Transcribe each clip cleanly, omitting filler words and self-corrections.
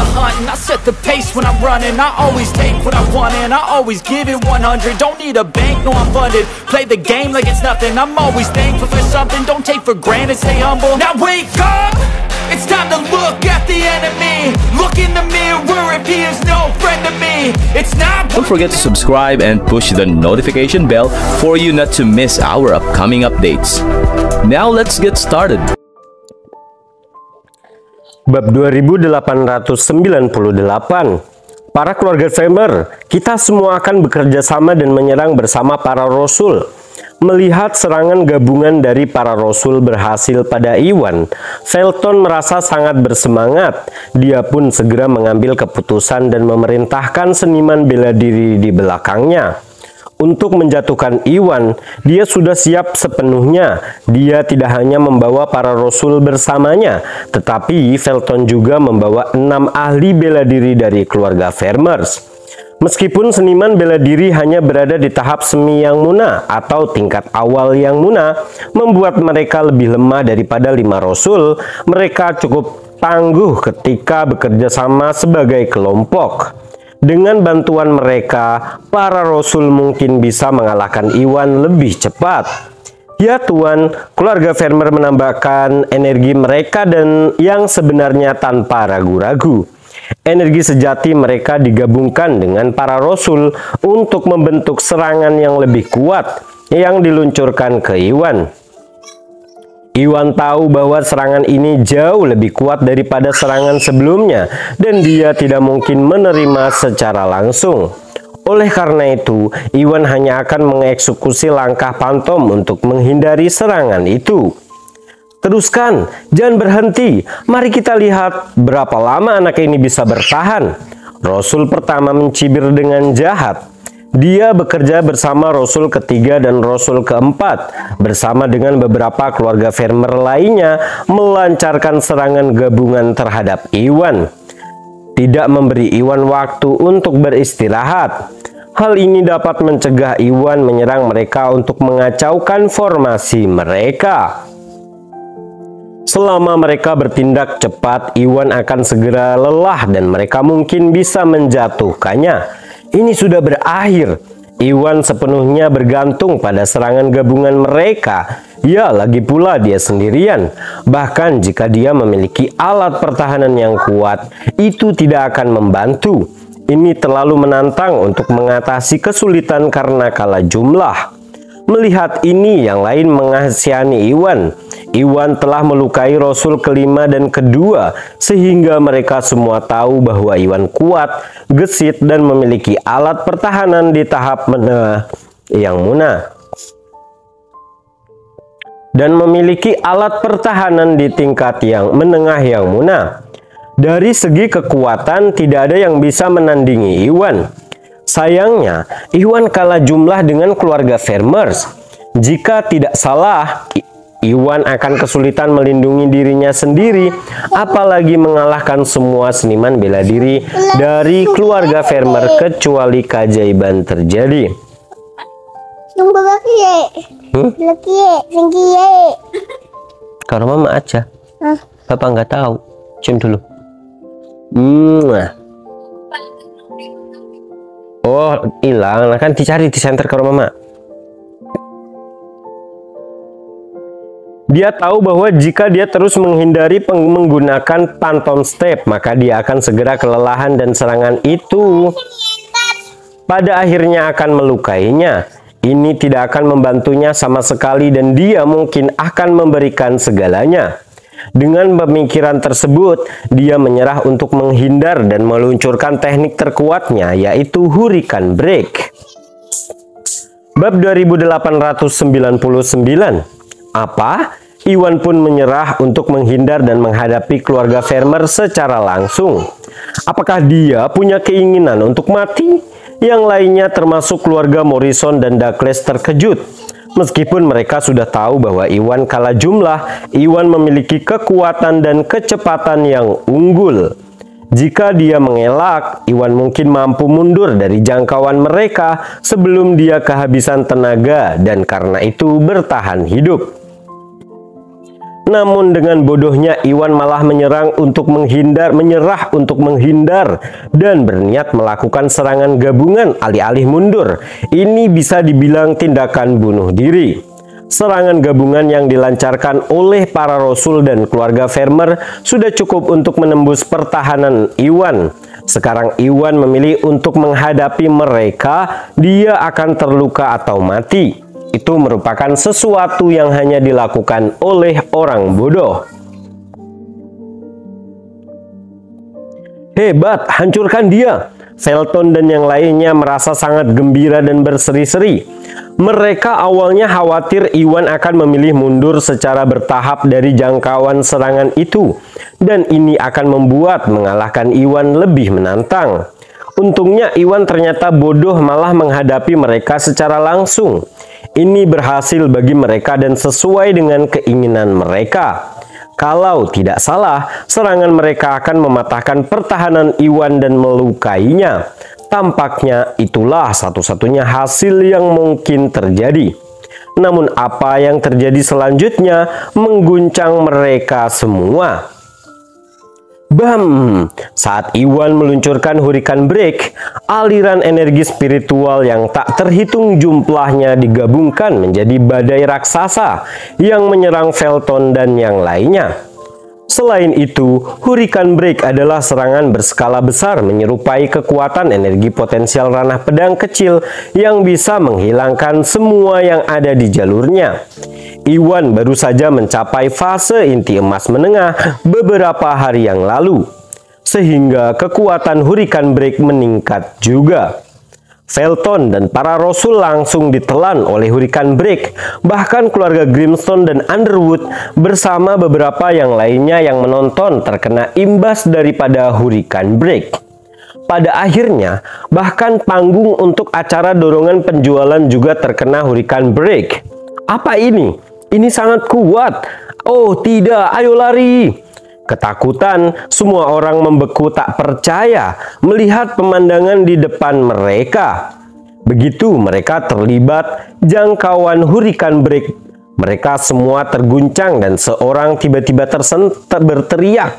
the hunt and I set the pace when I'm running. I always take what I want and I always give it 100. Don't need a bank, no I'm funded. Play the game like it's nothing. I'm always thankful for something. Don't take for granted, stay humble. Now wake up, it's time to look at the enemy. Look in the mirror if he is no friend to me. It's not. Don't forget to subscribe and push the notification bell for you not to miss our upcoming updates. Now let's get started. Bab 2898. Para keluarga Famer, kita semua akan bekerja sama dan menyerang bersama para rasul. Melihat serangan gabungan dari para rasul berhasil pada Iwan, Felton merasa sangat bersemangat. Dia pun segera mengambil keputusan dan memerintahkan seniman bela diri di belakangnya. Untuk menjatuhkan Iwan, dia sudah siap sepenuhnya. Dia tidak hanya membawa para rasul bersamanya, tetapi Felton juga membawa 6 ahli bela diri dari keluarga Farmers. Meskipun seniman bela diri hanya berada di tahap semi yang muna atau tingkat awal yang muna, membuat mereka lebih lemah daripada 5 rasul. Mereka cukup tangguh ketika bekerja sama sebagai kelompok. Dengan bantuan mereka, para rasul mungkin bisa mengalahkan Iwan lebih cepat. Ya Tuan, keluarga Farmer menambahkan energi mereka dan yang sebenarnya tanpa ragu-ragu. Energi sejati mereka digabungkan dengan para rasul untuk membentuk serangan yang lebih kuat yang diluncurkan ke Iwan. Iwan tahu bahwa serangan ini jauh lebih kuat daripada serangan sebelumnya dan dia tidak mungkin menerima secara langsung. Oleh karena itu, Iwan hanya akan mengeksekusi langkah pantom untuk menghindari serangan itu. Teruskan, jangan berhenti. Mari kita lihat berapa lama anak ini bisa bertahan. Rasul pertama mencibir dengan jahat. Dia bekerja bersama rasul ketiga dan rasul keempat, bersama dengan beberapa keluarga Farmer lainnya, melancarkan serangan gabungan terhadap Iwan. Tidak memberi Iwan waktu untuk beristirahat. Hal ini dapat mencegah Iwan menyerang mereka untuk mengacaukan formasi mereka. Selama mereka bertindak cepat, Iwan akan segera lelah dan mereka mungkin bisa menjatuhkannya. Ini sudah berakhir. Iwan sepenuhnya bergantung pada serangan gabungan mereka. Ya, lagi pula dia sendirian. Bahkan jika dia memiliki alat pertahanan yang kuat, itu tidak akan membantu. Ini terlalu menantang untuk mengatasi kesulitan karena kalah jumlah. Melihat ini, yang lain mengasihani Iwan. Iwan telah melukai rasul kelima dan kedua, sehingga mereka semua tahu bahwa Iwan kuat, gesit, dan memiliki alat pertahanan di tahap menengah yang muna. Dan memiliki alat pertahanan di tingkat yang menengah yang muna. Dari segi kekuatan, tidak ada yang bisa menandingi Iwan. Sayangnya, Iwan kalah jumlah dengan keluarga Farmers. Jika tidak salah, Iwan akan kesulitan melindungi dirinya sendiri, apalagi mengalahkan semua seniman bela diri dari keluarga Farmer kecuali keajaiban terjadi. Kalau mama aja, Papa nggak tahu. Cium dulu. Oh, hilang. Kan dicari di center ke mama. Dia tahu bahwa jika dia terus menghindari menggunakan phantom step, maka dia akan segera kelelahan dan serangan itu pada akhirnya akan melukainya. Ini tidak akan membantunya sama sekali dan dia mungkin akan memberikan segalanya. Dengan pemikiran tersebut, dia menyerah untuk menghindar dan meluncurkan teknik terkuatnya, yaitu Hurricane Break. Bab 2899. Apa? Iwan pun menyerah untuk menghindar dan menghadapi keluarga Farmer secara langsung. Apakah dia punya keinginan untuk mati? Yang lainnya termasuk keluarga Morrison dan Douglas terkejut. Meskipun mereka sudah tahu bahwa Iwan kalah jumlah, Iwan memiliki kekuatan dan kecepatan yang unggul. Jika dia mengelak, Iwan mungkin mampu mundur dari jangkauan mereka sebelum dia kehabisan tenaga dan karena itu bertahan hidup. Namun dengan bodohnya Iwan malah menyerah untuk menghindar dan berniat melakukan serangan gabungan alih-alih mundur. Ini bisa dibilang tindakan bunuh diri. Serangan gabungan yang dilancarkan oleh para rasul dan keluarga Vermeer sudah cukup untuk menembus pertahanan Iwan. Sekarang Iwan memilih untuk menghadapi mereka, dia akan terluka atau mati. Itu merupakan sesuatu yang hanya dilakukan oleh orang bodoh. Hebat, hancurkan dia! Felton dan yang lainnya merasa sangat gembira dan berseri-seri. Mereka awalnya khawatir Iwan akan memilih mundur secara bertahap dari jangkauan serangan itu, dan ini akan membuat mengalahkan Iwan lebih menantang. Untungnya Iwan ternyata bodoh malah menghadapi mereka secara langsung. Ini berhasil bagi mereka dan sesuai dengan keinginan mereka. Kalau tidak salah, serangan mereka akan mematahkan pertahanan Iwan dan melukainya. Tampaknya itulah satu-satunya hasil yang mungkin terjadi. Namun apa yang terjadi selanjutnya mengguncang mereka semua. Bam! Saat Iwan meluncurkan Hurricane Break, aliran energi spiritual yang tak terhitung jumlahnya digabungkan menjadi badai raksasa yang menyerang Felton dan yang lainnya. Selain itu, Hurricane Break adalah serangan berskala besar menyerupai kekuatan energi potensial ranah pedang kecil yang bisa menghilangkan semua yang ada di jalurnya. Iwan baru saja mencapai fase inti emas menengah beberapa hari yang lalu, sehingga kekuatan Hurricane Break meningkat juga. Felton dan para rasul langsung ditelan oleh Hurricane Break, bahkan keluarga Grimstone dan Underwood bersama beberapa yang lainnya yang menonton terkena imbas daripada Hurricane Break. Pada akhirnya, bahkan panggung untuk acara dorongan penjualan juga terkena Hurricane Break. Apa ini? Ini sangat kuat. Oh tidak, ayo lari. Ketakutan, semua orang membeku tak percaya melihat pemandangan di depan mereka. Begitu mereka terlibat jangkauan Hurricane Break, mereka semua terguncang dan seorang tiba-tiba berteriak.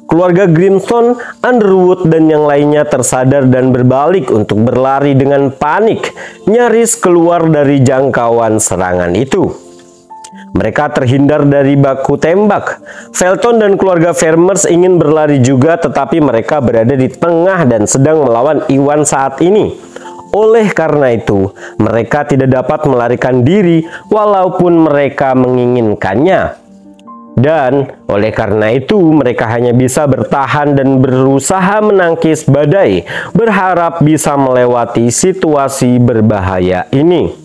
Keluarga Grimstone, Underwood, dan yang lainnya tersadar dan berbalik untuk berlari dengan panik, nyaris keluar dari jangkauan serangan itu. Mereka terhindar dari baku tembak. Felton dan keluarga Vermeer ingin berlari juga, tetapi mereka berada di tengah dan sedang melawan Iwan saat ini. Oleh karena itu, mereka tidak dapat melarikan diri walaupun mereka menginginkannya. Dan oleh karena itu, mereka hanya bisa bertahan dan berusaha menangkis badai, berharap bisa melewati situasi berbahaya ini.